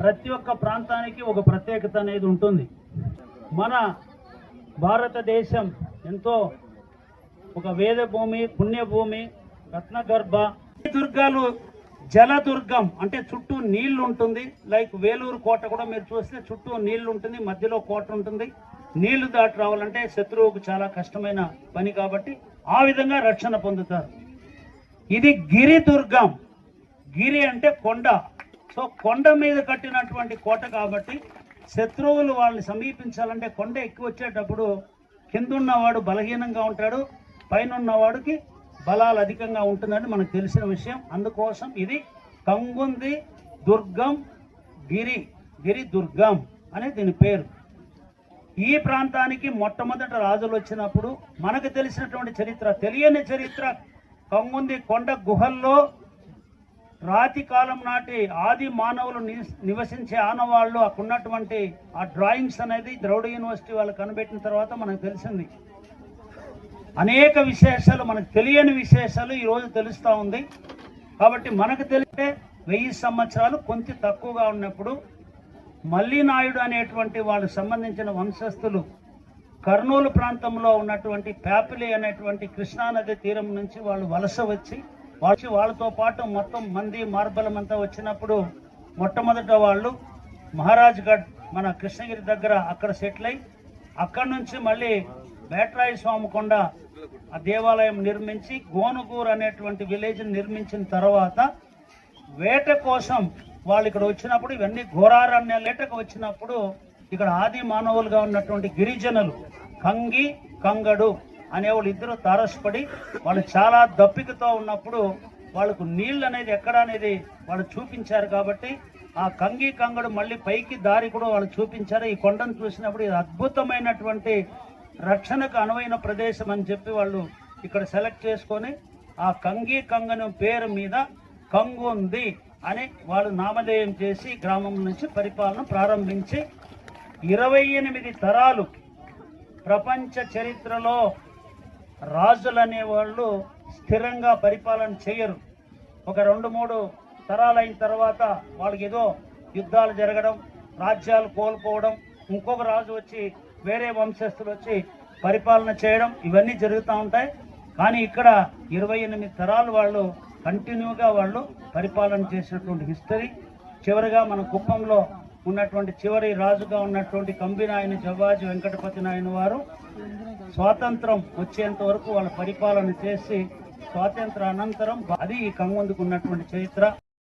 ప్రతి ఒక్క ప్రాంతానికి ఒక ప్రత్యేకత అనేది ఉంటుంది. మన భారతదేశం ఎంతో ఒక వేద భూమి, పుణ్యభూమి, రత్నగర్భ. దుర్గాలు జలదుర్గం అంటే చుట్టూ నీళ్లు ఉంటుంది. లైక్ వేలూరు కోట కూడా మీరు చూస్తే చుట్టూ నీళ్లు ఉంటుంది, మధ్యలో కోట ఉంటుంది. నీళ్లు దాటి రావాలంటే శత్రువుకు చాలా కష్టమైన పని కాబట్టి ఆ విధంగా రక్షణ పొందుతారు. ఇది గిరి దుర్గం. గిరి అంటే కొండ. సో కొండ మీద కట్టినటువంటి కోట కాబట్టి శత్రువులు వాళ్ళని సమీపించాలంటే కొండ ఎక్కువ వచ్చేటప్పుడు కిందున్నవాడు బలహీనంగా ఉంటాడు, పైన ఉన్నవాడికి బలాలు అధికంగా ఉంటుందని మనకు తెలిసిన విషయం. అందుకోసం ఇది కంగుంది దుర్గం, గిరి దుర్గం అనే దీని పేరు. ఈ ప్రాంతానికి మొట్టమొదట రాజులు వచ్చినప్పుడు మనకు తెలిసినటువంటి చరిత్ర, తెలియని చరిత్ర, కంగుంది కొండ గుహల్లో రాతి కాలం నాటి ఆది మానవులు నివసించే ఆనవాళ్ళు అక్కడ ఉన్నటువంటి ఆ డ్రాయింగ్స్ అనేది ద్రవిడ యూనివర్సిటీ వాళ్ళు కనిపెట్టిన తర్వాత మనకు తెలిసింది. అనేక విశేషాలు, మనకు తెలియని విశేషాలు ఈరోజు తెలుస్తూ ఉంది. కాబట్టి మనకు తెలిస్తే 1000 సంవత్సరాలు కొంచెం తక్కువగా ఉన్నప్పుడు మల్లినాయుడు అనేటువంటి వాళ్ళకు సంబంధించిన వంశస్థులు కర్నూలు ప్రాంతంలో ఉన్నటువంటి ప్యాపిలి అనేటువంటి కృష్ణానది తీరం నుంచి వాళ్ళు వలస వచ్చి వాళ్ళతో పాటు మొత్తం మంది మార్బలం అంతా వచ్చినప్పుడు మొట్టమొదట వాళ్ళు మహారాజ్గఢ్ మన కృష్ణగిరి దగ్గర అక్కడ సెటిల్ అయి అక్కడి నుంచి మళ్ళీ బేట్రాయి స్వామి కొండ ఆ దేవాలయం నిర్మించి గోనుగూరు అనేటువంటి విలేజ్ నిర్మించిన తర్వాత వేట కోసం వాళ్ళు ఇక్కడ వచ్చినప్పుడు ఇవన్నీ ఘోరారణ్య వేటకు వచ్చినప్పుడు ఇక్కడ ఆది మానవులుగా ఉన్నటువంటి గిరిజనులు కంగి కంగడు అనేవాళ్ళు ఇద్దరు తారసపడి వాళ్ళు చాలా దప్పికతో ఉన్నప్పుడు వాళ్ళకు నీళ్ళు అనేది ఎక్కడ అనేది వాళ్ళు చూపించారు. కాబట్టి ఆ కంగి కంగడు మళ్ళీ పైకి దారి కూడా వాళ్ళు చూపించారు. ఈ కొండను చూసినప్పుడు ఇది అద్భుతమైనటువంటి రక్షణకు అనువైన ప్రదేశం అని చెప్పి వాళ్ళు ఇక్కడ సెలెక్ట్ చేసుకొని ఆ కంగి కంగను పేరు మీద కంగుంది అని వాళ్ళు నామధేయం చేసి గ్రామం నుంచి పరిపాలన ప్రారంభించి 28 తరాలు ప్రపంచ చరిత్రలో రాజులు అనేవాళ్ళు స్థిరంగా పరిపాలన చేయరు. ఒక 2-3 తరాలు అయిన తర్వాత వాళ్ళకి ఏదో యుద్ధాలు జరగడం, రాజ్యాలు కోల్పోవడం, ఇంకొక రాజు వచ్చి వేరే వంశస్థులు వచ్చి పరిపాలన చేయడం ఇవన్నీ జరుగుతూ ఉంటాయి. కానీ ఇక్కడ 28 తరాలు వాళ్ళు కంటిన్యూగా వాళ్ళు పరిపాలన చేసినటువంటి హిస్టరీ. చివరిగా మన కుప్పంలో ఉన్నటువంటి చివరి రాజుగా ఉన్నటువంటి కంబినాయని జవ్వాజి వెంకటపతి నాయన వారు స్వాతంత్రం వచ్చేంత వరకు వాళ్ళ పరిపాలన చేసి స్వాతంత్ర అనంతరం అది ఈ కంగుందుకు ఉన్నటువంటి చరిత్ర.